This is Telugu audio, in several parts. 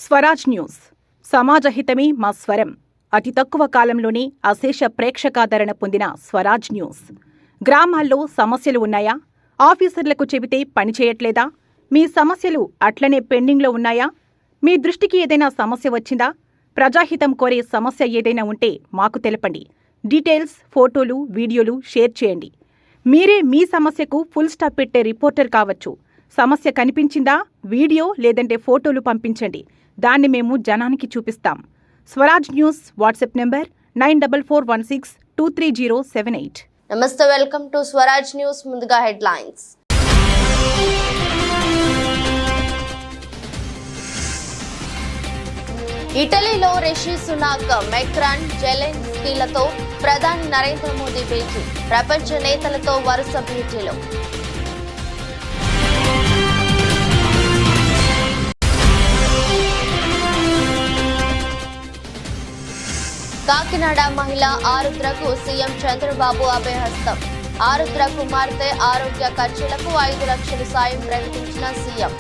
స్వరాజ్ న్యూస్ సమాజహితమే మా స్వరం. అతి తక్కువ కాలంలోనే అశేష ప్రేక్షకాదరణ పొందిన స్వరాజ్ న్యూస్. గ్రామాల్లో సమస్యలు ఉన్నాయా? ఆఫీసర్లకు చెబితే పనిచేయట్లేదా? మీ సమస్యలు అట్లనే పెండింగ్లో ఉన్నాయా? మీ దృష్టికి ఏదైనా సమస్య వచ్చిందా? ప్రజాహితం కోరే సమస్య ఏదైనా ఉంటే మాకు తెలపండి. డీటెయిల్స్, ఫోటోలు, వీడియోలు షేర్ చేయండి. మీరే మీ సమస్యకు ఫుల్ స్టాప్ పెట్టే రిపోర్టర్ కావచ్చు. సమస్య కనిపించిందా? వీడియో లేదంటే ఫోటోలు పంపించండి. దాన్ని మేము జనానికి చూపిస్తాం. Swaraj news WhatsApp number 9441623078. నమస్తే, వెల్కమ్ టు స్వరాజ్ న్యూస్. ముందుగా హెడ్లైన్స్. ఇటలీలో రిషి సునాక్, మెక్రాన్, జెలెన్స్కీలతో ప్రధాని నరేంద్ర మోదీ భేటీ. ప్రపంచ నేతలతో వరుస భేటీలు. కాకినాడ మహిళ ఆరుద్రకు సీఎం చంద్రబాబు అభయహస్తం. ఆరుద్ర కుమార్తె ఆరోగ్య ఖర్చులకు 5 లక్షల సాయం ప్రకటించిన సీఎం.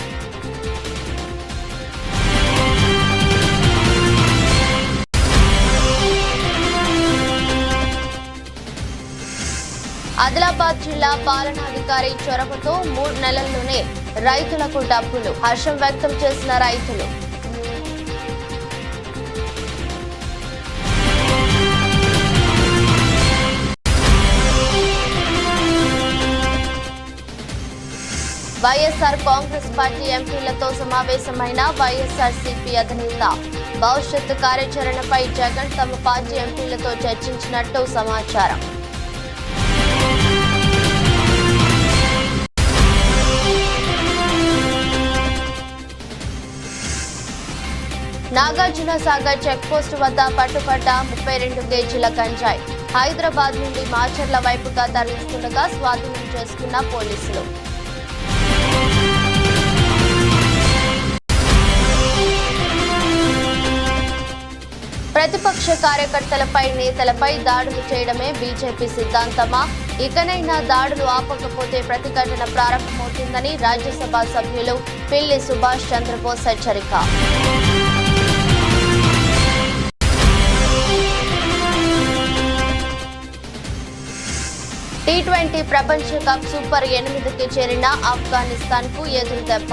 ఆదిలాబాద్ జిల్లా పాలనాధికారి చొరవతో 3 నెలల్లోనే రైతులకు డబ్బులు. హర్షం వ్యక్తం చేసిన రైతులు. వైఎస్ఆర్ కాంగ్రెస్ పార్టీ ఎంపీలతో సమావేశమైన వైఎస్ఆర్సీపీ అధినేత. భవిష్యత్తు కార్యాచరణపై జగన్ తమ పార్టీ ఎంపీలతో చర్చించినట్టు సమాచారం. నాగార్జున సాగర్ చెక్పోస్టు వద్ద పట్టుబడ్డ 32 కేజీల గంజాయి. హైదరాబాద్ నుండి మాచర్ల వైపుగా తరలిస్తుండగా స్వాధీనం చేసుకున్న పోలీసులు. ప్రతిపక్ష కార్యకర్తలపై, నేతలపై దాడులు చేయడమే బీజేపీ సిద్ధాంతమా? ఇకనైనా దాడులు ఆపకపోతే ప్రతిఘటన ప్రారంభమవుతుందని రాజ్యసభ సభ్యులు పిల్లి సుభాష్ చంద్రబోస్ హెచ్చరిక. T20 ప్రపంచ కప్ సూపర్ 8కి చేరిన ఆఫ్ఘనిస్తాన్ కు ఎదురు దెబ్బ.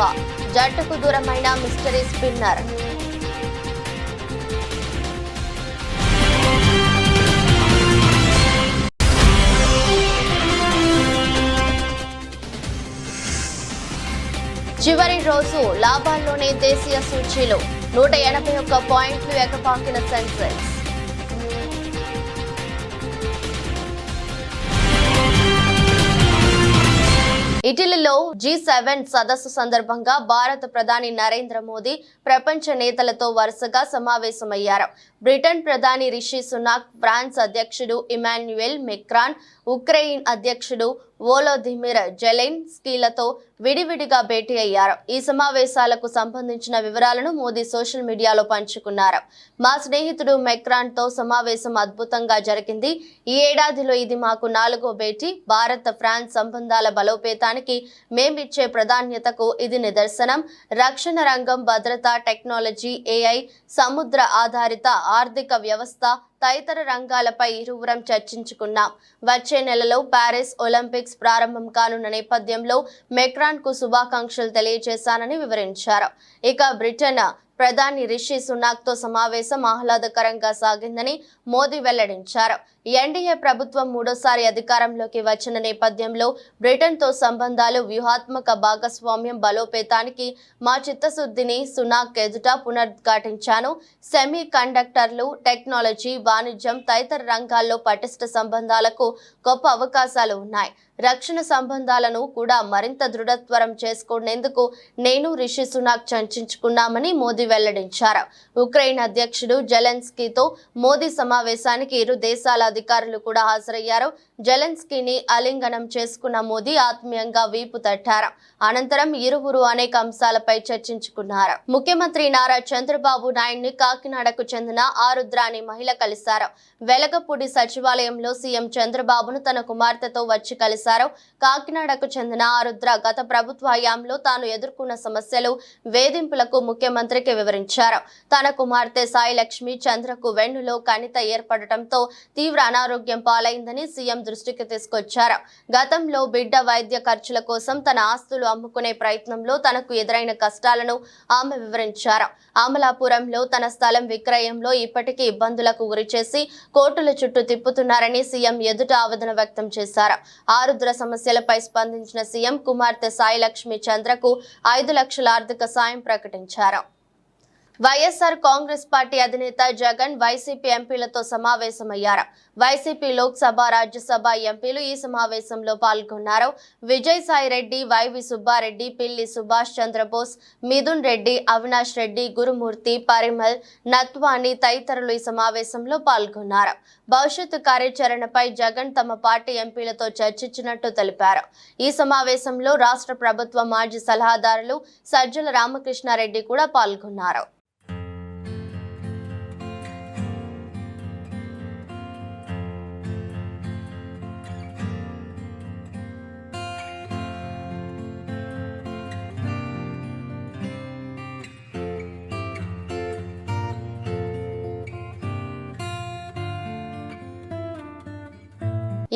జట్టుకు దూరమైన మిస్టరీ స్పిన్నర్. చివరి రోజు లాభాల్లోనే దేశీయ సూచీలు. 181 పాయింట్లు ఎగపాకిన సెన్సెక్స్. ఇటలీలో G7 సదస్సు సందర్భంగా భారత ప్రధాని నరేంద్ర మోదీ ప్రపంచ నేతలతో వరుసగా సమావేశమయ్యారు. బ్రిటన్ ప్రధాని రిషి సునాక్, ఫ్రాన్స్ అధ్యక్షుడు ఇమాన్యుయల్ మెక్రాన్, ఉక్రెయిన్ అధ్యక్షుడు వోలోదిమిర్ జెలెన్స్కీలతో విడివిడిగా భేటీ అయ్యారు. ఈ సమావేశాలకు సంబంధించిన వివరాలను మోదీ సోషల్ మీడియాలో పంచుకున్నారు. మా స్నేహితుడు మెక్రాన్ తో సమావేశం అద్భుతంగా జరిగింది. ఈ ఏడాదిలో ఇది మాకు 4వ భేటీ. భారత ఫ్రాన్స్ సంబంధాల బలోపేతానికి మేమిచ్చే ప్రాధాన్యతకు ఇది నిదర్శనం. రక్షణ రంగం, భద్రత, టెక్నాలజీ, AI, సముద్ర ఆధారిత ఆర్థిక వ్యవస్థ తదితర రంగాలపై ఇరువురం చర్చించుకున్నాం. వచ్చే నెలలో ప్యారిస్ ఒలింపిక్స్ ప్రారంభం కానున్న నేపథ్యంలో మెక్రాన్ కు శుభాకాంక్షలు తెలియజేశానని వివరించారు. ఇక బ్రిటన్ ప్రధాని రిషి సునాక్ తో సమావేశం ఆహ్లాదకరంగా సాగిందని మోదీ వెల్లడించారు. ఎన్డీఏ ప్రభుత్వం 3సారి అధికారంలోకి వచ్చిన నేపథ్యంలో బ్రిటన్ తో సంబంధాలు, వ్యూహాత్మక భాగస్వామ్యం బలోపేతానికి మా చిత్తశుద్ధిని సునాక్ ఎదుట పునరుద్ఘాటించాను. సెమీ కండక్టర్లు, టెక్నాలజీ, వాణిజ్యం తదితర రంగాల్లో పటిష్ట సంబంధాలకు గొప్ప అవకాశాలు ఉన్నాయి. రక్షణ సంబంధాలను కూడా మరింత దృఢత్వరం చేసుకునేందుకు నేను రిషి సునాక్ చర్చించుకున్నామని మోదీ వెల్లడించారు. ఉక్రెయిన్ అధ్యక్షుడు జెలెన్స్కీతో మోదీ సమావేశానికి ఇరు దేశాల అధికారులు కూడా హాజరయ్యారు. జెలెన్స్కీని ఆలింగనం చేసుకున్న మోదీ ఆత్మీయంగా వీపు తట్టారు. అనంతరం ఇరువురు అనేక అంశాలపై చర్చించుకున్నారు. ముఖ్యమంత్రి నారా చంద్రబాబు నాయుడిని కాకినాడకు చెందిన ఆరుద్ర అనే మహిళ కలిశారు. వెలగపూడి సచివాలయంలో సీఎం చంద్రబాబును తన కుమార్తెతో వచ్చి కలిశారు. కాకినాడకు చెందిన ఆరుద్ర గత ప్రభుత్వ హయాంలో తాను ఎదుర్కొన్న సమస్యలు, వేధింపులకు ముఖ్యమంత్రికి వివరించారు. తన కుమార్తె సాయి లక్ష్మి చంద్రకు వెన్నులో కణిత ఏర్పడటంతో తీవ్ర అనారోగ్యం పాలైందని సీఎం దృష్టికి తీసుకొచ్చారు. గతంలో బిడ్డ వైద్య ఖర్చుల కోసం తన ఆస్తులు అమ్ముకునే ప్రయత్నంలో తనకు ఎదురైన కష్టాలను ఆమె వివరించారు. అమలాపురంలో తన స్థలం విక్రయంలో ఇప్పటికీ ఇబ్బందులకు గురిచేసి కోర్టుల చుట్టూ తిప్పుతున్నారని సీఎం ఎదుట ఆవేదన వ్యక్తం చేశారు. ఆరుద్ర సమస్యలపై స్పందించిన సీఎం కుమార్తె సాయి లక్ష్మి చంద్రకు 5 లక్షల ఆర్థిక సాయం ప్రకటించారు. వైఎస్ఆర్ కాంగ్రెస్ పార్టీ అధినేత జగన్ వైసీపీ ఎంపీలతో సమావేశమయ్యారు. వైసీపీ లోక్సభ, రాజ్యసభ ఎంపీలు ఈ సమావేశంలో పాల్గొన్నారు. విజయసాయి రెడ్డి, వైవి సుబ్బారెడ్డి, పిల్లి సుభాష్ చంద్రబోస్, మిథున్ రెడ్డి, అవినాష్ రెడ్డి, గురుమూర్తి, పరిమల్, నత్వాని తదితరులు ఈ సమావేశంలో పాల్గొన్నారు. భవిష్యత్తు కార్యాచరణపై జగన్ తమ పార్టీ ఎంపీలతో చర్చించినట్టు తెలిపారు. ఈ సమావేశంలో రాష్ట్ర ప్రభుత్వ మాజీ సలహాదారులు సజ్జల రామకృష్ణారెడ్డి కూడా పాల్గొన్నారు.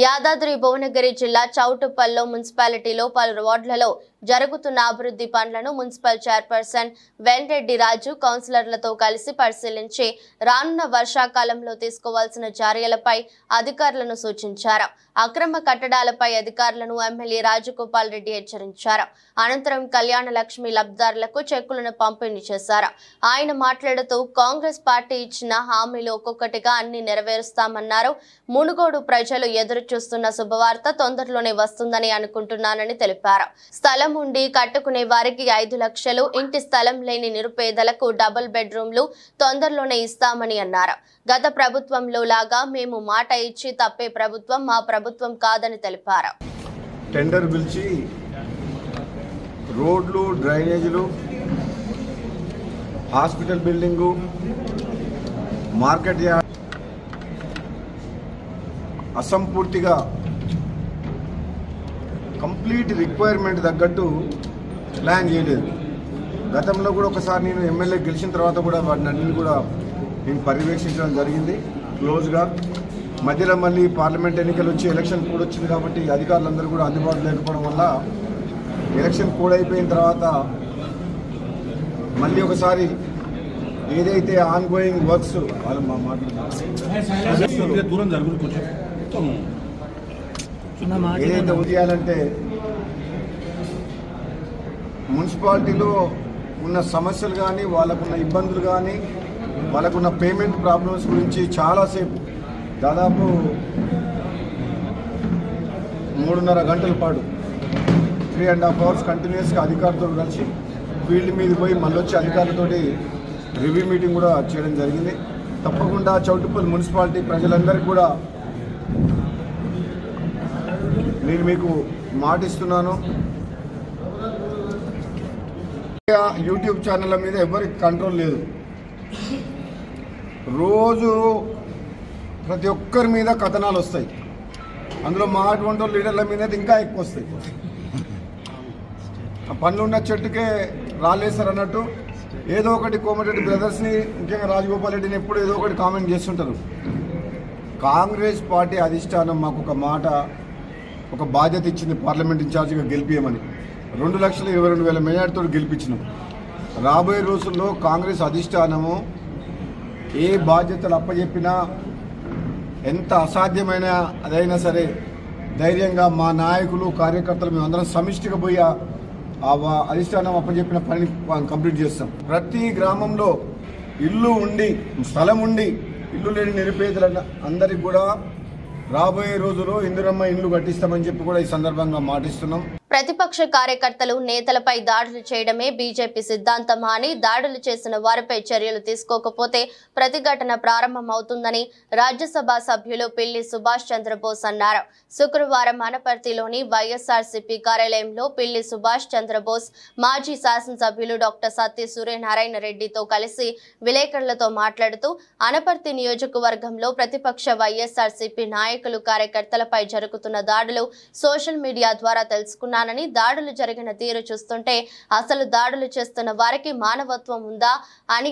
యాదాద్రి భువనగిరి జిల్లా చౌటుప్పల్లో మున్సిపాలిటీలో పలు వార్డులలో జరుగుతున్న అభివృద్ధి పనులను మున్సిపల్ చైర్పర్సన్ వెంరెడ్డి రాజు కౌన్సిలర్లతో కలిసి పరిశీలించి రానున్న వర్షాకాలంలో తీసుకోవాల్సిన చర్యలపై అధికారులను సూచించారు. అక్రమ కట్టడాలపై అధికారులను ఎమ్మెల్యే రాజగోపాల్ రెడ్డి హెచ్చరించారు. అనంతరం కళ్యాణ లక్ష్మి లబ్ధిదారులకు చెక్కులను పంపిణీ చేశారు. ఆయన మాట్లాడుతూ కాంగ్రెస్ పార్టీ ఇచ్చిన హామీలు ఒక్కొక్కటిగా అన్ని నెరవేరుస్తామన్నారు. మునుగోడు ప్రజలు ఎదురు చూస్తున్న శుభవార్త తొందరలోనే వస్తుందని అనుకుంటున్నానని తెలిపారు. స్థలం ఉండి కట్టుకునే వారికి 5 లక్షలు, ఇంటి స్థలం లేని నిరుపేదలకు డబుల్ బెడ్రూమ్లు తొందరలోనే ఇస్తామని అన్నారు. గత ప్రభుత్వంలో లాగా మేము మాట ఇచ్చి తప్పే ప్రభుత్వం మా ప్రభుత్వం కాదని తెలిపారు. టెండర్ పిలిచి రోడ్లు, డ్రైనేజీలు, హాస్పిటల్ బిల్డింగు, మార్కెట్ యార్డ్ అసంపూర్తిగా కంప్లీట్ రిక్వైర్మెంట్ తగ్గట్టు ప్లాన్ చేయలేదు. గతంలో కూడా ఒకసారి నేను ఎమ్మెల్యే గెలిచిన తర్వాత కూడా వాటిని అన్నింటినీ కూడా నేను పర్యవేక్షించడం జరిగింది క్లోజ్గా. మధ్యలో మళ్ళీ పార్లమెంట్ ఎన్నికలు వచ్చి ఎలక్షన్ కోడ్ వచ్చింది కాబట్టి అధికారులందరూ కూడా అందుబాటులో లేకపోవడం వల్ల ఎలక్షన్ కోడ్ అయిపోయిన తర్వాత మళ్ళీ ఒకసారి ఏదైతే ఆన్ గోయింగ్ వర్క్స్ వాళ్ళు ఏదైతే ఉదయాలంటే మున్సిపాలిటీలో ఉన్న సమస్యలు కానీ, వాళ్ళకున్న ఇబ్బందులు కానీ, వాళ్ళకున్న పేమెంట్ ప్రాబ్లమ్స్ గురించి చాలాసేపు దాదాపు 3.5 గంటల పాటు 3.5 hours కంటిన్యూస్గా అధికారులతో కలిసి ఫీల్డ్ మీద పోయి మళ్ళీ వచ్చి అధికారులతోటి రివ్యూ మీటింగ్ కూడా చేయడం జరిగింది. తప్పకుండా చౌటుప్పల్ మున్సిపాలిటీ ప్రజలందరికీ కూడా నేను మీకు మాటిస్తున్నాను. యూట్యూబ్ ఛానళ్ళ మీద ఎవరికి కంట్రోల్ లేదు. రోజు ప్రతి ఒక్కరి మీద కథనాలు వస్తాయి. అందులో మా అటువంటి లీడర్ల మీద ఇంకా ఎక్కువ వస్తాయి. పనులున్న చెట్టుకే రాలేస్తారు అన్నట్టు ఏదో ఒకటి కోమటిరెడ్డి బ్రదర్స్ని, ముఖ్యంగా రాజగోపాల్ రెడ్డిని ఎప్పుడు ఏదో ఒకటి కామెంట్ చేస్తుంటారు. కాంగ్రెస్ పార్టీ అధిష్టానం మాకు ఒక మాట, ఒక బాధ్యత ఇచ్చింది, పార్లమెంట్ ఇన్ఛార్జిగా గెలిపియమని. 2,22,000 మెజార్టీతో గెలిపించినాం. రాబోయే రోజుల్లో కాంగ్రెస్ అధిష్టానము ఏ బాధ్యతలు అప్పచెప్పినా, ఎంత అసాధ్యమైన అదైనా సరే ధైర్యంగా మా నాయకులు, కార్యకర్తలు మేమందరం సమిష్టిగా పోయి ఆ అధిష్టానం అప్పచెప్పిన పనిని కంప్లీట్ చేస్తాం. ప్రతి గ్రామంలో ఇల్లు ఉండి, స్థలం ఉండి ఇల్లు లేని నిరుపేదల అందరికి కూడా రాబోయే రోజుల్లో ఇందిరమ్మ ఇండ్లు కట్టిస్తామని చెప్పి కూడా ఈ సందర్భంగా మాటిస్తున్నాం. ప్రతిపక్ష కార్యకర్తలు నేతలపై దాడులు చేయడమే బీజేపీ సిద్ధాంతమా అని, దాడులు చేసిన వారిపై చర్యలు తీసుకోకపోతే ప్రతిఘటన ప్రారంభమవుతుందని రాజ్యసభ సభ్యులు పిల్లి సుభాష్ చంద్రబోస్ అన్నారు. శుక్రవారం అనపర్తిలోని వైఎస్ఆర్సీపీ కార్యాలయంలో పిల్లి సుభాష్ చంద్రబోస్ మాజీ శాసనసభ్యులు డాక్టర్ సత్య సూర్యనారాయణ రెడ్డితో కలిసి విలేకరులతో మాట్లాడుతూ, అనపర్తి నియోజకవర్గంలో ప్రతిపక్ష వైఎస్ఆర్సీపీ నాయకులు కార్యకర్తలపై జరుగుతున్న దాడులు సోషల్ మీడియా ద్వారా తెలుసుకున్నారు. దాడులు జరిగిన తీరు చూస్తుంటే అసలు దాడులు చేస్తున్న వారికి మానవత్వం ఉందా అని,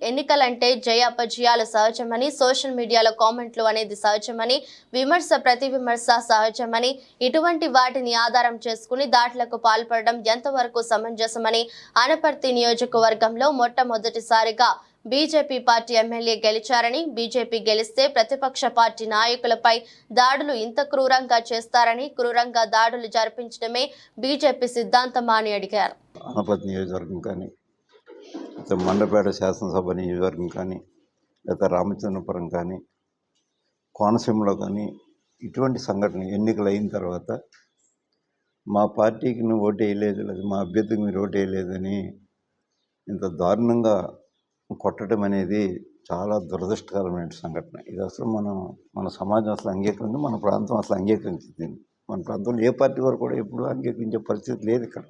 ఎన్నికలంటే జయాపజయాలు సహజమని, సోషల్ మీడియాలో కామెంట్లు అనేది సహజమని, విమర్శ ప్రతి విమర్శ సహజమని, ఇటువంటి వాటిని ఆధారం చేసుకుని దాడులకు పాల్పడడం ఎంతవరకు సమంజసమని, అనపర్తి నియోజకవర్గంలో మొట్టమొదటిసారిగా బీజేపీ పార్టీ ఎమ్మెల్యే గెలిచారని, బీజేపీ గెలిస్తే ప్రతిపక్ష పార్టీ నాయకులపై దాడులు ఇంత క్రూరంగా చేస్తారని, క్రూరంగా దాడులు జరిపించడమే బీజేపీ సిద్ధాంతమా అని అడిగారు. అనపర్తి నియోజకవర్గం కానీ, లేదా మండపేట శాసనసభ నియోజకవర్గం కానీ, లేదా రామచంద్రపురం కానీ, కోనసీమలో కానీ ఇటువంటి సంఘటన ఎన్నికలు అయిన తర్వాత మా పార్టీకి నువ్వు ఓటు వేయలేదు, లేదా మా అభ్యర్థికి మీరు ఓటు వేయలేదని ఇంత దారుణంగా కొట్టడం అనేది చాలా దురదృష్టకరమైన సంఘటన. ఇది అసలు మన సమాజం అసలు అంగీకరించి, మన ప్రాంతం అసలు అంగీకరించింది. మన ప్రాంతంలో ఏ పార్టీ వారు కూడా ఎప్పుడు అంగీకరించే పరిస్థితి లేదు ఇక్కడ.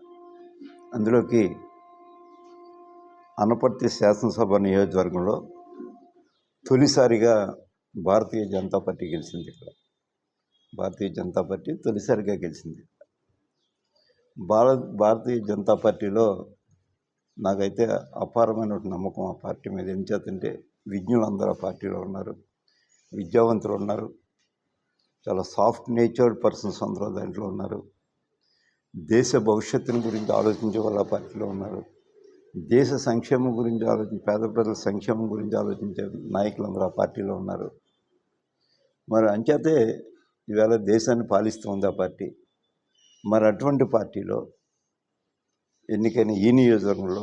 అందులోకి అనపర్తి శాసనసభ నియోజకవర్గంలో తొలిసారిగా భారతీయ జనతా పార్టీ గెలిచింది. ఇక్కడ భారతీయ జనతా పార్టీ తొలిసారిగా గెలిచింది. భారతీయ జనతా పార్టీలో నాకైతే అపారమైన నమ్మకం ఆ పార్టీ మీద. ఏం చేతంటే విజ్ఞులు అందరూ ఆ పార్టీలో ఉన్నారు, విద్యావంతులు ఉన్నారు, చాలా సాఫ్ట్ నేచర్డ్ పర్సన్స్ అందరూ దాంట్లో ఉన్నారు. దేశ భవిష్యత్తుని గురించి ఆలోచించే వాళ్ళు ఆ పార్టీలో ఉన్నారు. దేశ సంక్షేమం గురించి పేద ప్రజల సంక్షేమం గురించి ఆలోచించే నాయకులందరూ ఆ పార్టీలో ఉన్నారు. మరి అంచేతే ఈవేళ దేశాన్ని పాలిస్తుంది ఆ పార్టీ. మరి అటువంటి పార్టీలో ఎన్నికైన ఈ నియోజకవర్గంలో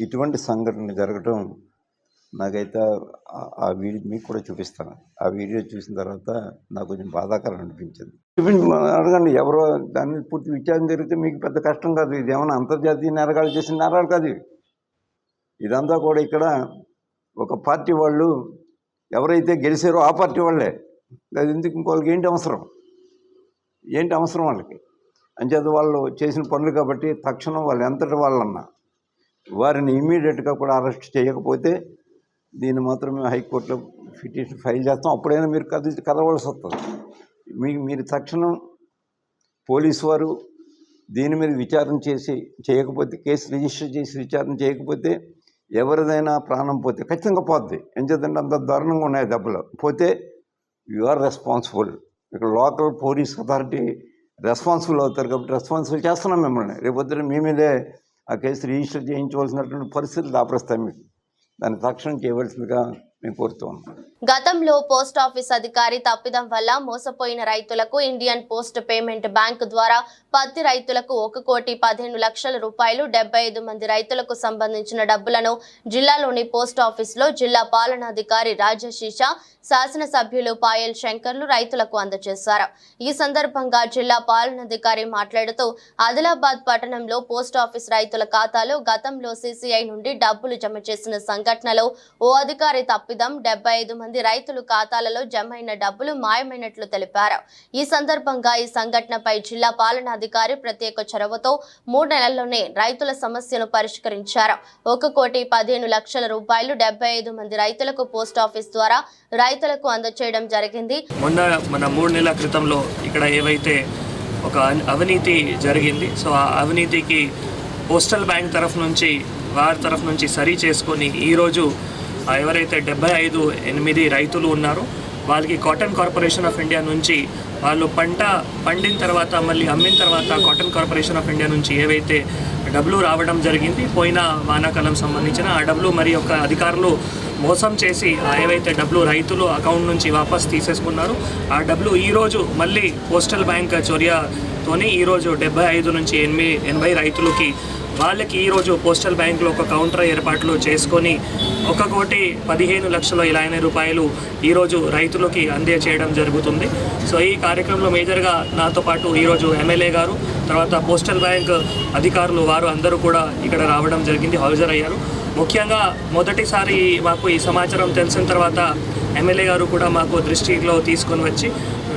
ఇటువంటి సంఘటన జరగటం నాకైతే ఆ వీడియో మీకు కూడా చూపిస్తాను. ఆ వీడియో చూసిన తర్వాత నాకు కొంచెం బాధాకరం అనిపించింది. అడగండి, ఎవరో దాన్ని పూర్తి విచారణ జరిగితే మీకు పెద్ద కష్టం కాదు. ఇది ఏమైనా అంతర్జాతీయ నేరగాళ్ళు చేసిన నేరాలు కాదు. ఇదంతా కూడా ఇక్కడ ఒక పార్టీ వాళ్ళు ఎవరైతే గెలిచారో ఆ పార్టీ వాళ్ళే. అది ఎందుకు ఇంకోళ్ళకి ఏంటి అవసరం వాళ్ళకి? అంచేత వాళ్ళు చేసిన పనులు కాబట్టి తక్షణం వాళ్ళు ఎంతటి వాళ్ళన్నా వారిని ఇమ్మీడియట్గా కూడా అరెస్ట్ చేయకపోతే దీన్ని మాత్రం మేము హైకోర్టులో పిటిషన్ ఫైల్ చేస్తాం. అప్పుడైనా మీరు కదలవలసి వస్తుంది. మీరు తక్షణం పోలీసు వారు దీని మీద విచారణ చేయకపోతే, కేసు రిజిస్టర్ చేసి విచారణ చేయకపోతే ఎవరిదైనా ప్రాణం పోతే ఖచ్చితంగా పోద్ది. ఎంచేతంటే అంత దారుణంగా ఉన్నాయి దెబ్బలు. పోతే యు ఆర్ రెస్పాన్సిబుల్. ఇక్కడ లోకల్ పోలీస్ అథారిటీ రెస్పాన్సిబుల్ అవుతారు కాబట్టి రెస్పాన్సిబుల్ చేస్తున్నాం మిమ్మల్ని. రేపొద్దున మీ మీదే ఆ కేసు రిజిస్టర్ చేయించవలసినటువంటి పరిస్థితులు దాపరిస్తాయి. మీకు దాన్ని తక్షణం చేయవలసిందిగా మేము కోరుతూ ఉన్నాం. గతంలో పోస్ట్ ఆఫీస్ అధికారి తప్పిదం వల్ల మోసపోయిన రైతులకు ఇండియన్ పోస్ట్ పేమెంట్ బ్యాంక్ ద్వారా పత్తి రైతులకు 1,15,00,000 రూపాయలు 75 మంది రైతులకు సంబంధించిన డబ్బులను జిల్లాలోని పోస్ట్ ఆఫీసులో జిల్లా పాలనాధికారి రాజశీష, శాసనసభ్యులు పాయల్ శంకర్లు రైతులకు అందజేశారు. ఈ సందర్భంగా జిల్లా పాలనాధికారి మాట్లాడుతూ, ఆదిలాబాద్ పట్టణంలో పోస్ట్ ఆఫీస్ రైతుల ఖాతాలో గతంలో సీసీఐ నుండి డబ్బులు జమ చేసిన సంఘటనలో ఓ అధికారి తప్పిదం 75 మంది రైతులు ఖాతాలలో జమైన డబ్బులు మాయమైనట్లు తెలిపారు. ఈ సందర్భంగా ఈ సంఘటనపై జిల్లా పాలనాధికారి ప్రత్యేక చొరవతో 3 నెలల్లోనే రైతుల సమస్యను పరిష్కరించారు. 1,15,00,000 రూపాయలు 75 మంది రైతులకు పోస్ట్ ఆఫీస్ ద్వారా రైతులకు అందజేయడం జరిగింది. మన 3 నెలల క్రితంలో ఇక్కడ ఏవైతే ఒక అవినీతి జరిగింది, సో ఆ అవినీతికి పోస్టల్ బ్యాంక్ వారి తరఫు నుంచి సరి చేసుకొని ఈరోజు ఎవరైతే 75 రైతులు ఉన్నారో వాళ్ళకి కాటన్ కార్పొరేషన్ ఆఫ్ ఇండియా నుంచి వాళ్ళు పంట పండిన తర్వాత మళ్ళీ అమ్మిన తర్వాత కాటన్ కార్పొరేషన్ ఆఫ్ ఇండియా నుంచి ఏవైతే డబ్బులు రావడం జరిగింది, పోయిన వానాకాలం సంబంధించిన ఆ డబ్బులు మరి ఒక అధికారులు మోసం చేసి ఏవైతే డబ్బులు రైతులు అకౌంట్ నుంచి వాపస్ తీసేసుకున్నారు, ఆ డబ్బులు ఈరోజు మళ్ళీ పోస్టల్ బ్యాంక్ చొర్యతోని ఈరోజు 75 నుంచి 80 రైతులకి వాళ్ళకి ఈరోజు పోస్టల్ బ్యాంకులో ఒక కౌంటర్ ఏర్పాట్లు చేసుకొని 1,15,20,000 రూపాయలు ఈరోజు రైతులకి అందజేయడం జరుగుతుంది. సో ఈ కార్యక్రమంలో మేజర్గా నాతో పాటు ఈరోజు ఎమ్మెల్యే గారు, తర్వాత పోస్టల్ బ్యాంక్ అధికారులు వారు అందరూ కూడా ఇక్కడ రావడం జరిగింది, హాజరయ్యారు. ముఖ్యంగా మొదటిసారి మాకు ఈ సమాచారం తెలిసిన తర్వాత ఎమ్మెల్యే గారు కూడా మాకు దృష్టిలో తీసుకొని వచ్చి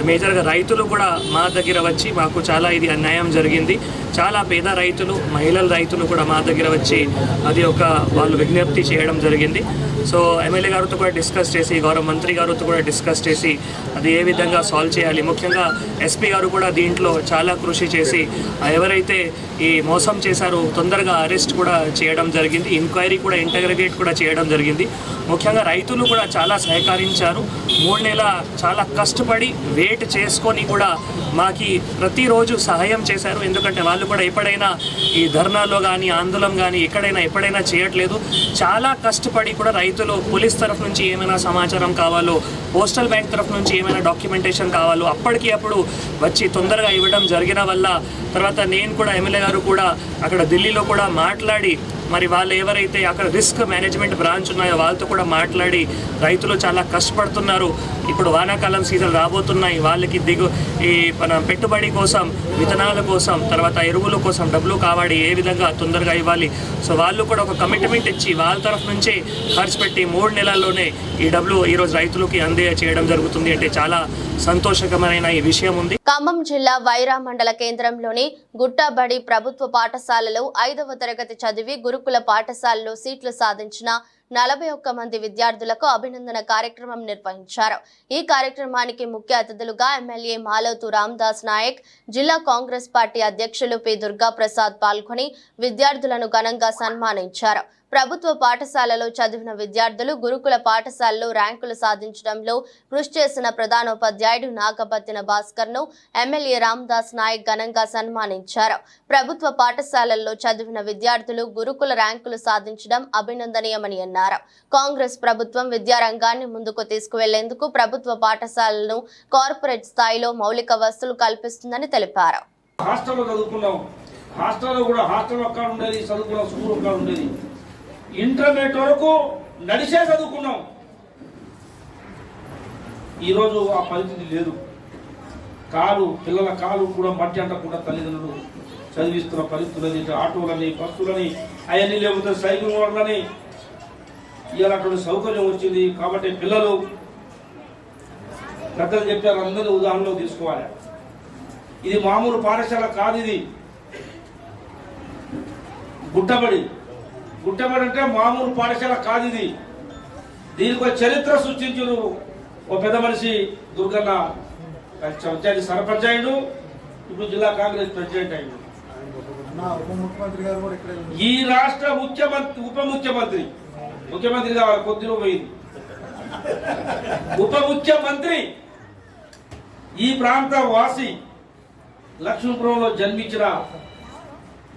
మేజర్గా రైతులు కూడా మా దగ్గర వచ్చి మాకు చాలా ఇది అన్యాయం జరిగింది, చాలా పేద రైతులు, మహిళల రైతులు కూడా మా దగ్గర వచ్చి అది వాళ్ళు విజ్ఞప్తి చేయడం జరిగింది. సో ఎమ్మెల్యే గారితో కూడా డిస్కస్ చేసి, గౌరవ మంత్రి గారితో కూడా డిస్కస్ చేసి అది ఏ విధంగా సాల్వ్ చేయాలి. ముఖ్యంగా ఎస్పీ గారు కూడా దీంట్లో చాలా కృషి చేసి ఎవరైతే ఈ మోసం చేశారో తొందరగా అరెస్ట్ కూడా చేయడం జరిగింది, ఎంక్వైరీ కూడా ఇంటగ్రిగేట్ కూడా చేయడం జరిగింది. ముఖ్యంగా రైతులు కూడా చాలా సహకరించారు. 3 నెలల చాలా కష్టపడి వెయిట్ చేసుకొని కూడా మాకి ప్రతిరోజు సహాయం చేశారు. ఎందుకంటే వాళ్ళు కూడా ఎప్పుడైనా ఈ ధర్నాలో కానీ ఆందోళన కానీ ఎప్పుడైనా చేయట్లేదు. చాలా కష్టపడి కూడా రైతులు పోలీస్ తరఫు నుంచి ఏమైనా సమాచారం కావాలో, పోస్టల్ బ్యాంక్ తరఫు నుంచి ఏమైనా డాక్యుమెంటేషన్ కావాలో అప్పటికి అప్పుడు వచ్చి తొందరగా ఇవ్వడం జరిగిన వల్ల తర్వాత నేను కూడా ఎమ్మెల్యే గారు కూడా అక్కడ ఢిల్లీలో కూడా మాట్లాడి మరి వాళ్ళు ఎవరైతే అక్కడ రిస్క్ మేనేజ్మెంట్ బ్రాంచ్ ఉన్నాయో వాళ్ళతో కూడా మాట్లాడి రైతులు చాలా కష్టపడుతున్నారు. ఇప్పుడు వానాకాలం సీజన్ రాబోతున్నాయి, వాళ్ళకి ఈ మన పెట్టుబడి కోసం, విత్తనాల కోసం, తర్వాత ఎరువుల కోసం డబ్బులు కావాలి, ఏ విధంగా తొందరగా ఇవ్వాలి. సో వాళ్ళు కూడా ఒక కమిట్మెంట్ ఇచ్చి వాళ్ళ తరఫు నుంచే ఖర్చు పెట్టి 3 నెలల్లోనే ఈ డబ్బులు ఈరోజు రైతులకి చేయడం జరుగుతుంది. అంటే చాలా సంతోషకరమైన ఈ విషయం ఉంది. ఖమ్మం జిల్లా వైరా మండల కేంద్రంలోని గుట్టబడి ప్రభుత్వ పాఠశాలలో 5వ తరగతి చదివి గురుకుల పాఠశాలలో సీట్లు సాధించిన 41 మంది విద్యార్థులకు అభినందన కార్యక్రమం నిర్వహించారు. ఈ కార్యక్రమానికి ముఖ్య అతిథులుగా ఎమ్మెల్యే మాలతు రామదాస్ నాయక్, జిల్లా కాంగ్రెస్ పార్టీ అధ్యక్షులు పి దుర్గా ప్రసాద్ పాల్గొని విద్యార్థులను ఘనంగా సన్మానించారు. ప్రభుత్వ పాఠశాలలో చదివిన విద్యార్థులు గురుకుల పాఠశాలలో ర్యాంకులు సాధించడంలో కృషి చేసిన ప్రధానోపాధ్యాయుడు నాగపత్తిన భాస్కర్ను ఎమ్మెల్యే రామదాస్ నాయక్ ఘనంగా సన్మానించారు. ప్రభుత్వ పాఠశాలల్లో చదివిన విద్యార్థులు గురుకుల ర్యాంకులు సాధించడం అభినందనీయమని అన్నారు. కాంగ్రెస్ ప్రభుత్వం విద్యారంగాన్ని ముందుకు తీసుకువెళ్లేందుకు ప్రభుత్వ పాఠశాలలను కార్పొరేట్ స్థాయిలో మౌలిక వసతులు కల్పిస్తుందని తెలిపారు. ఇంటర్మీడియట్ వరకు నడిచే చదువుకున్నాం. ఈరోజు ఆ పరిస్థితి లేదు. పిల్లల కాలు కూడా మట్టి అంటకుండా తల్లిదండ్రులు చదివిస్తున్న పరిస్థితులని, ఆటోలని, బస్సులని, అవన్నీ లేకపోతే సైకిల్ మోడలని ఇలాంటి సౌకర్యం వచ్చింది. కాబట్టి పిల్లలు పెద్దలు చెప్పారు, అందరూ ఉదాహరణలో తీసుకోవాలి. ఇది మామూలు పాఠశాల కాదు, ఇది గుట్టబడి అంటే మామూలు పాఠశాల కాదు. ఇది దీనికి ఒక చరిత్ర సృష్టించారు ఒక పెద్ద మనిషి దుర్గన్న. పంచాయతీ సర్పంచ్ అయ్యిండు, ఇప్పుడు జిల్లా కాంగ్రెస్ ప్రెసిడెంట్ అయ్యిండు. ఈ రాష్ట్ర ఉప ముఖ్యమంత్రి కావాలి, కొద్దిలో పోయింది. ఉప ముఖ్యమంత్రి ఈ ప్రాంత వాసి లక్ష్మీపురంలో జన్మించిన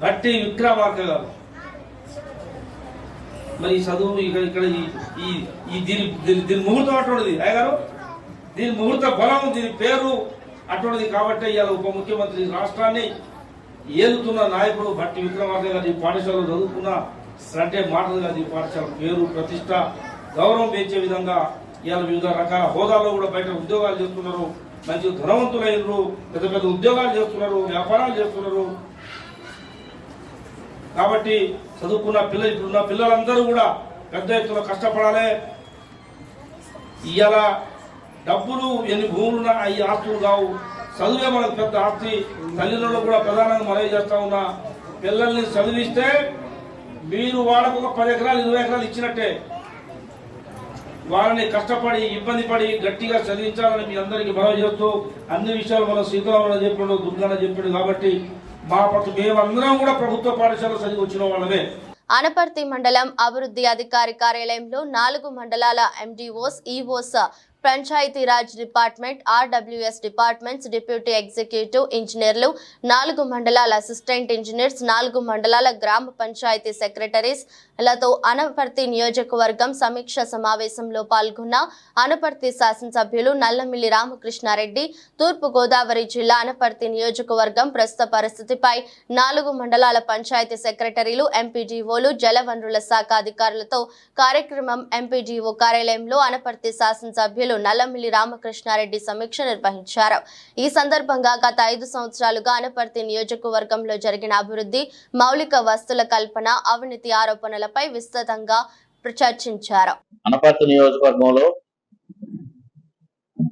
భట్టి విక్రమార్క గారు. మరి చదువు ఇక్కడ దీని ముహూర్తం అటువంటిది అయ్యగారు, దీని ముహూర్త బలం, దీని పేరు అటువంటిది. కాబట్టి ఇవాళ ఉప ముఖ్యమంత్రి రాష్ట్రాన్ని ఏలుతున్న నాయకుడు భట్టి విక్రమార్క గారు ఈ పాఠశాలలో చదువుకున్న అంటే మాటలు కాదు. ఈ పాఠశాల పేరు, ప్రతిష్ట, గౌరవం పెంచే విధంగా ఇవాళ వివిధ రకాల హోదాల్లో కూడా బయట ఉద్యోగాలు చేస్తున్నారు. మంచి ధనవంతులైనరు, పెద్ద పెద్ద ఉద్యోగాలు చేస్తున్నారు, వ్యాపారాలు చేస్తున్నారు. కాబట్టి చదువుకున్న ఇప్పుడున్న పిల్లలందరూ కూడా పెద్ద ఎత్తున కష్టపడాలి. ఇవాళ డబ్బులు ఎన్ని భూములున్నా ఈ ఆస్తులు కావు, చదువే మనకు పెద్ద ఆస్తి. తల్లిదండ్రులు కూడా ప్రధానంగా మనవి చేస్తా ఉన్నా, పిల్లల్ని చదివిస్తే మీరు వాళ్ళకు ఒక 10 ఎకరాలు 20 ఎకరాలు ఇచ్చినట్టే. వాళ్ళని కష్టపడి ఇబ్బంది పడి గట్టిగా చదివించాలని మీ అందరికీ మనవి చేస్తూ, అన్ని విషయాలు మనం సీతారామరావు చెప్పాడు, దుర్గాన చెప్పాడు. కాబట్టి మా పట్ల మేమందరం కూడా ప్రభుత్వ పాఠశాల చదివి వచ్చిన వాళ్ళమే. అనపర్తి మండలం అభివృద్ధి అధికారి కార్యాలయంలో 4 మండలాల MDOs, EOs, Panchayati Raj department, RWS departments, deputy executive ఇంజనీర్లు, 4 మండలాల అసిస్టెంట్ ఇంజనీర్స్, 4 మండలాల గ్రామ పంచాయతీ సెక్రటరీస్ లతో అనపర్తి నియోజకవర్గం సమీక్ష సమావేశంలో పాల్గొన్న అనపర్తి శాసనసభ్యులు నల్లమిల్లి రామకృష్ణారెడ్డి తూర్పు గోదావరి జిల్లా అనపర్తి నియోజకవర్గం ప్రస్తుత పరిస్థితిపై 4 మండలాల పంచాయతీ సెక్రటరీలు, ఎంపీడీఓలు, జలవనరుల శాఖ అధికారులతో కార్యక్రమం ఎంపీడీఓ కార్యాలయంలో అనపర్తి శాసనసభ్యులు నల్లమిల్లి రామకృష్ణారెడ్డి సమీక్ష నిర్వహించారు. ఈ సందర్భంగా గత 5 సంవత్సరాలుగా అనపర్తి నియోజకవర్గంలో జరిగిన అభివృద్ధి, మౌలిక వస్తుల కల్పన, అవినీతి ఆరోపణలపై విస్తృతంగా చర్చించారు. అనపర్తి నియోజకవర్గంలో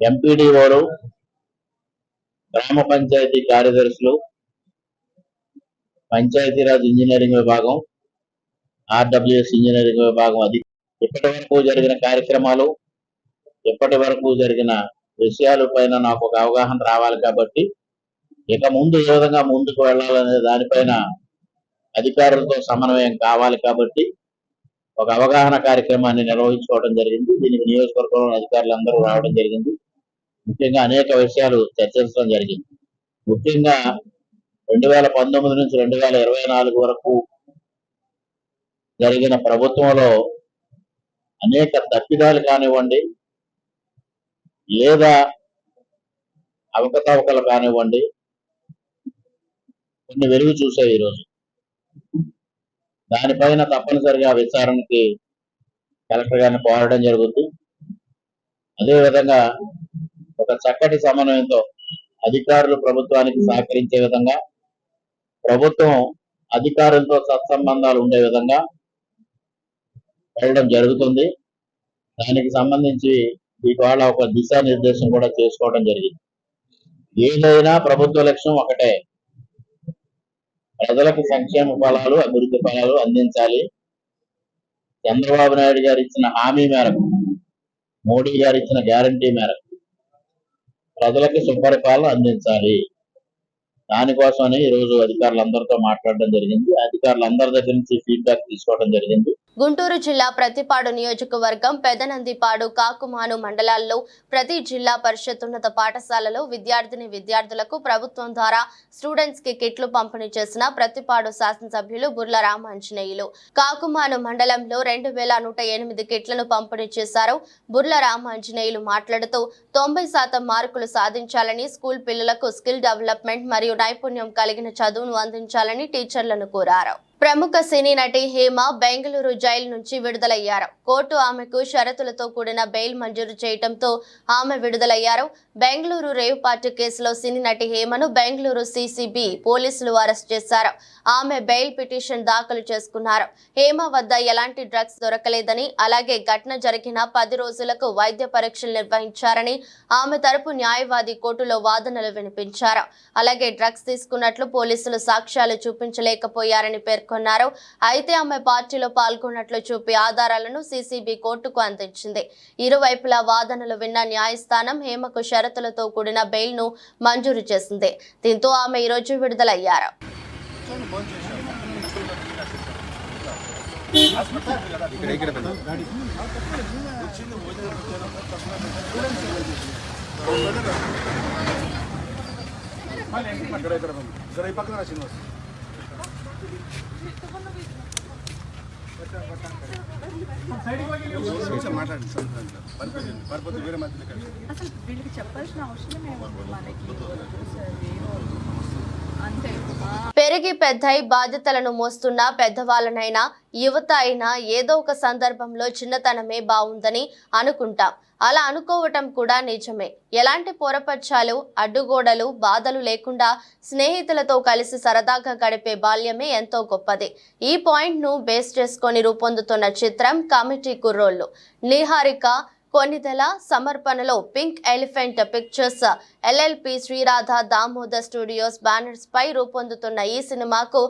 ఎంపీడీఓలు, గ్రామ పంచాయతీ కార్యదర్శులు, పంచాయతీరాజ్ ఇంజనీరింగ్ విభాగం, ఆర్డబ్ల్యూఎస్ ఇంజనీరింగ్ విభాగం ఇప్పటి వరకు జరిగిన కార్యక్రమాలు, ఇప్పటి వరకు జరిగిన విషయాల పైన నాకు ఒక అవగాహన రావాలి. కాబట్టి ఇక ముందు ఏ విధంగా ముందుకు వెళ్ళాలనే దానిపైన అధికారులతో సమన్వయం కావాలి. కాబట్టి ఒక అవగాహన కార్యక్రమాన్ని నిర్వహించుకోవడం జరిగింది. దీనికి నియోజకవర్గంలో అధికారులందరూ రావడం జరిగింది. ముఖ్యంగా అనేక విషయాలు చర్చించడం జరిగింది. ముఖ్యంగా 2019 నుంచి 2024 వరకు జరిగిన ప్రభుత్వంలో అనేక తప్పిదాలు కానివ్వండి, లేదా అవకతవకలు కానివ్వండి, కొన్ని వెలుగు చూసాయి ఈరోజు. దానిపైన తప్పనిసరిగా విచారణకి కలెక్టర్ గారిని కోరడం జరుగుతుంది. అదేవిధంగా ఒక చక్కటి సమన్వయంతో అధికారులు ప్రభుత్వానికి సహకరించే విధంగా, ప్రభుత్వం అధికారులతో సత్సంబంధాలు ఉండే విధంగా వెళ్ళడం జరుగుతుంది. దానికి సంబంధించి ఇవాళ ఒక దిశానిర్దేశం కూడా చేసుకోవడం జరిగింది. ఏదైనా ప్రభుత్వ లక్ష్యం ఒకటే, ప్రజలకు సంక్షేమ ఫలాలు, అభివృద్ధి ఫలాలు అందించాలి. చంద్రబాబు నాయుడు గారు ఇచ్చిన హామీ మేరకు, మోడీ గారు ఇచ్చిన గ్యారంటీ మేరకు ప్రజలకు సుపరిపాలన అందించాలి. దానికోసమని ఈరోజు అధికారులందరితో మాట్లాడడం జరిగింది. అధికారులందరి దగ్గర నుంచి ఫీడ్బ్యాక్ తీసుకోవడం జరిగింది. గుంటూరు జిల్లా ప్రతిపాడు నియోజకవర్గం, పెదనందిపాడు, కాకుమాను మండలాల్లో ప్రతి జిల్లా పరిషత్ ఉన్నత పాఠశాలలో విద్యార్థులకు ప్రభుత్వం ద్వారా స్టూడెంట్స్ కి కిట్లు పంపిణీ చేసిన ప్రతిపాడు శాసనసభ్యులు బుర్ల రామాంజనేయులు కాకుమాను మండలంలో 2108 కిట్లను పంపిణీ చేశారు. బుర్ల రామాంజనేయులు మాట్లాడుతూ 90% మార్కులు సాధించాలని, స్కూల్ పిల్లలకు స్కిల్ డెవలప్మెంట్ మరియు నైపుణ్యం కలిగిన చదువును అందించాలని టీచర్లను కోరారు. ప్రముఖ సినీ నటి హేమ బెంగళూరు జైలు నుంచి విడుదలయ్యారు. కోర్టు ఆమెకు షరతులతో కూడిన బెయిల్ మంజూరు చేయడంతో ఆమె విడుదలయ్యారు. బెంగళూరు రేవ్ పార్టీ కేసులో సినీ నటి హేమను బెంగళూరు సిసిబి పోలీసులు అరెస్ట్ చేశారు. ఆమె బెయిల్ పిటిషన్ దాఖలు చేసుకున్నారు. హేమ వద్ద ఎలాంటి డ్రగ్స్ దొరకలేదని, అలాగే ఘటన జరిగిన 10 రోజులకు వైద్య పరీక్షలు నిర్వహించారని ఆమె తరపు న్యాయవాది కోర్టులో వాదనలు వినిపించారు. అలాగే డ్రగ్స్ తీసుకున్నట్లు పోలీసులు సాక్ష్యాలు చూపించలేకపోయారని పేర్కొన్నారు. అయితే ఆమె పార్టీలో పాల్గొన్నట్లు చూపి ఆధారాలను సిసిబి కోర్టుకు అందించింది. ఇరువైపులా వాదనలు విన్న న్యాయస్థానం హేమకు షరతులతో కూడిన బెయిల్ ను మంజూరు చేసింది. దీంతో ఆమె ఈ రోజు విడుదలయ్యారు. అసలు వీళ్ళకి చెప్పాల్సిన అవసరం ఏముంది మనకి? అంతే. పెరిగి పెద్దయి బాధ్యతలను మోస్తున్న పెద్దవాళ్ళనైనా, యువత అయినా ఏదో ఒక సందర్భంలో చిన్నతనమే బాగుందని అనుకుంటాం. అలా అనుకోవటం కూడా నిజమే. ఎలాంటి పొరపచ్చాలు, అడ్డుగోడలు, బాధలు లేకుండా స్నేహితులతో కలిసి సరదాగా గడిపే బాల్యమే ఎంతో గొప్పది. ఈ పాయింట్ ను బేస్ చేసుకొని రూపొందుతున్న చిత్రం కమిటీ కుర్రోళ్ళు. నిహారిక కొన్నిదెల సమర్పణలో pink elephant pictures, LLP, Sriradha, Damodar studios banners పై రూపొందుతున్న ఈ సినిమాకు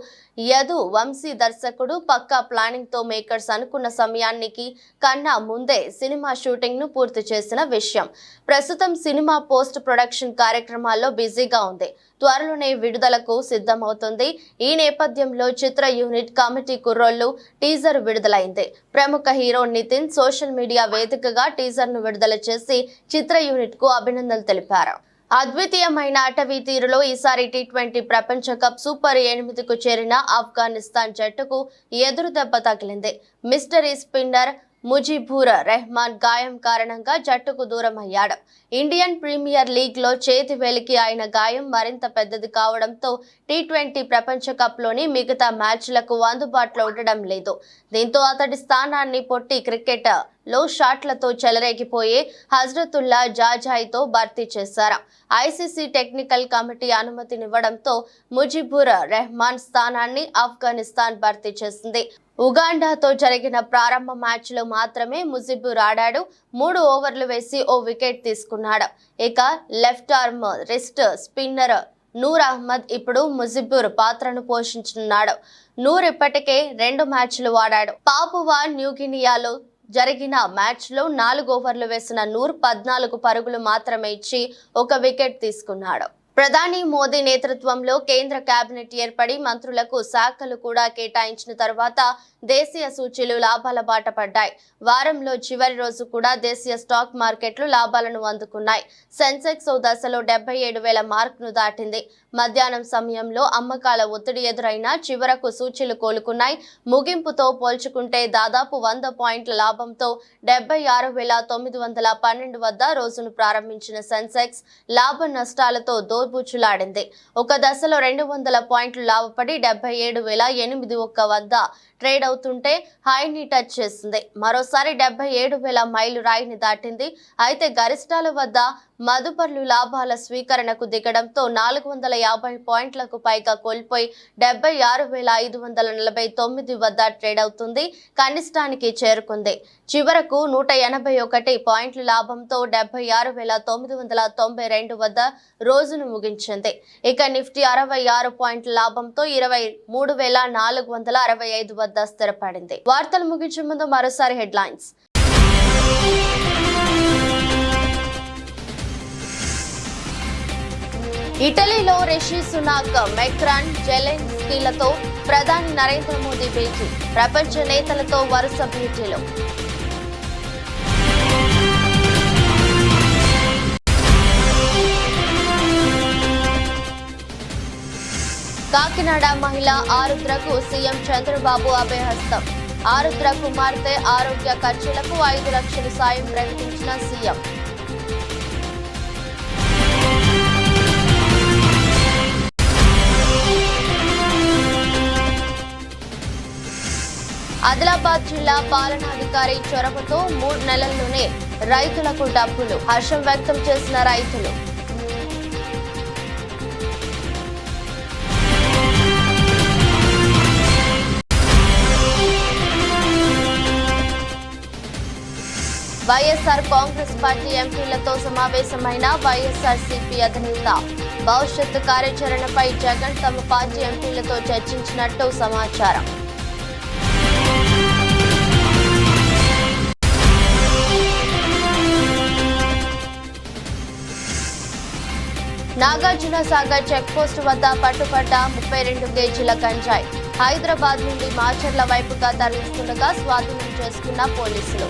యదు వంశీ దర్శకుడు. పక్కా ప్లానింగ్ తో మేకర్స్ అనుకున్న సమయానికి కన్నా ముందే సినిమా షూటింగ్ ను పూర్తి చేసిన విషయం. ప్రస్తుతం సినిమా పోస్ట్ ప్రొడక్షన్ కార్యక్రమాల్లో బిజీగా ఉంది. త్వరలోనే విడుదలకు సిద్ధమవుతుంది. ఈ నేపథ్యంలో చిత్ర యూనిట్ కమిటీ కుర్రోళ్ళు టీజర్ విడుదలైంది. ప్రముఖ హీరో నితిన్ సోషల్ మీడియా వేదికగా టీజర్ ను విడుదల చేసి చిత్ర యూనిట్ కు అభినందనలు తెలిపారు. అద్వితీయమైన అటవీ తీరులో ఈసారి టీ20 ప్రపంచ కప్ సూపర్ 8కు చేరిన ఆఫ్ఘనిస్తాన్ జట్టుకు ఎదురు దెబ్బ తగిలింది. మిస్టరీ స్పిన్నర్ ముజిబుర్ రెహమాన్ గాయం కారణంగా జట్టుకు దూరమయ్యాడు. ఇండియన్ ప్రీమియర్ లీగ్ లో చేతి వేలికి ఆయన గాయం మరింత పెద్దది కావడంతో T20 ప్రపంచ కప్ లోని మిగతా మ్యాచ్లకు అందుబాటులో ఉండడం లేదు. దీంతో అతడి స్థానాన్ని పొట్టి క్రికెట్ లో షాట్లతో చెలరేగిపోయే హజ్రతుల్లా జాజాయితో భర్తీ చేశారు. ICC టెక్నికల్ కమిటీ అనుమతినివ్వడంతో ముజిబుర్ రెహమాన్ స్థానాన్ని ఆఫ్ఘనిస్తాన్ భర్తీ చేసింది. ఉగాండాతో జరిగిన ప్రారంభ మ్యాచ్లో మాత్రమే ముజిబుర్ ఆడాడు. 3 ఓవర్లు వేసి ఓ వికెట్ తీసుకున్నాడు. ఇక left arm wrist spinner Noor Ahmad ఇప్పుడు ముజిబుర్ పాత్రను పోషించనున్నాడు. నూర్ ఇప్పటికే 2 మ్యాచ్లు ఆడాడు. పాపువా న్యూగినియాలో జరిగిన మ్యాచ్లో 4 ఓవర్లు వేసిన నూర్ 14 పరుగులు మాత్రమే ఇచ్చి 1 వికెట్ తీసుకున్నాడు. ప్రధాని మోదీ నేతృత్వంలో కేంద్ర కేబినెట్ ఏర్పడి మంత్రులకు శాఖలు కూడా కేటాయించిన తర్వాత దేశీయ సూచీలు లాభాల బాట పడ్డాయి. వారంలో చివరి రోజు కూడా దేశీయ స్టాక్ మార్కెట్లు లాభాలను అందుకున్నాయి. సెన్సెక్స్ ఓ దశలో 77,000 మార్కును దాటింది. మధ్యాహ్నం సమయంలో అమ్మకాల ఒత్తిడి ఎదురైనా చివరకు సూచీలు కోలుకున్నాయి. ముగింపుతో పోల్చుకుంటే దాదాపు 100 పాయింట్ల లాభంతో 76,912 వద్ద రోజును ప్రారంభించిన సెన్సెక్స్ లాభ నష్టాలతో దోబూచులాడింది. ఒక దశలో 200 పాయింట్లు లాభపడి 77,081 వద్ద ట్రేడ్ అవుతుంటే హైని టచ్ చేసింది. మరోసారి 77,000 మైలు రాయిని దాటింది. అయితే గరిష్టాల వద్ద మదుపర్లు లాభాల స్వీకరణకు దిగడంతో 450 పాయింట్లకు పైగా కోల్పోయి 76,549 వద్ద ట్రేడ్ అవుతుంది. కనిష్టానికి చేరుకుంది. చివరకు 181 పాయింట్ల లాభంతో 76,992 వద్ద రోజును ముగించింది. ఇక నిఫ్టీ 66 పాయింట్ల లాభంతో 23,465 వద్ద స్థిరపడింది. వార్తలు ముగించే ముందు మరోసారి హెడ్లైన్స్. ఇటలీలో రిషి సునాక్, మెక్రాన్, జెలెన్స్కీలతో ప్రధాని నరేంద్ర మోదీ భేటీ. ప్రపంచ నేతలతో వరుస భేటీలు. కాకినాడ మహిళ ఆరుద్రకు సీఎం చంద్రబాబు అభయహస్తం. ఆరుద్ర కుమార్తె ఆరోగ్య ఖర్చులకు 5 లక్షల సాయం ప్రకటించిన సీఎం. ఆదిలాబాద్ జిల్లా పాలనాధికారి చొరవతో 3 నెలల్లోనే రైతులకు డబ్బులు. హర్షం వ్యక్తం చేసిన రైతులు. వైఎస్ఆర్ కాంగ్రెస్ పార్టీ ఎంపీలతో సమావేశమైన వైఎస్ఆర్సీపీ అధినేత. భవిష్యత్తు కార్యాచరణపై జగన్ తమ పార్టీ ఎంపీలతో చర్చించినట్టు సమాచారం. నాగార్జున సాగర్ చెక్పోస్టు వద్ద పట్టుబడ్డ 32 కేజీల గంజాయి. హైదరాబాద్ నుండి మాచర్ల వైపుగా తరలిస్తుండగా స్వాధీనం చేసుకున్న పోలీసులు.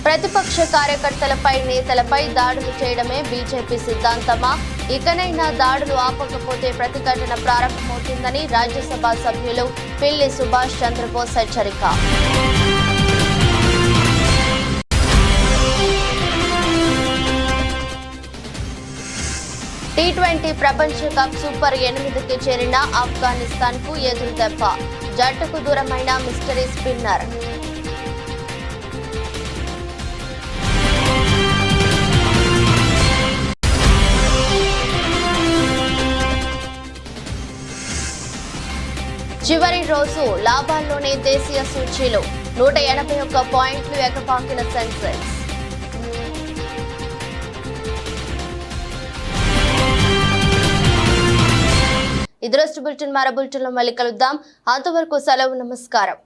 ప్రతిపక్ష కార్యకర్తలపై, నేతలపై దాడులు చేయడమే బీజేపీ సిద్ధాంతమా? ఇకనైనా దాడులు ఆపకపోతే ప్రతిఘటన ప్రారంభమవుతుందని రాజ్యసభ సభ్యులు పిల్లి సుభాష్ చంద్రబోస్ హెచ్చరిక. T20 ప్రపంచ కప్ సూపర్ 8కి చేరిన ఆఫ్ఘనిస్తాన్ కు ఎదురు దెబ్బ. జట్టుకు దూరమైన మిస్టరీ స్పిన్నర్. చివరి రోజు లాభాల్లోనే దేశీయ సూచీలు. 181 పాయింట్లు ఎగపాకిన సెన్సెక్స్. ఇది రోజు బులెటిన్. మరో బులెటిన్లో మళ్ళీ కలుద్దాం. అంతవరకు సెలవు. నమస్కారం.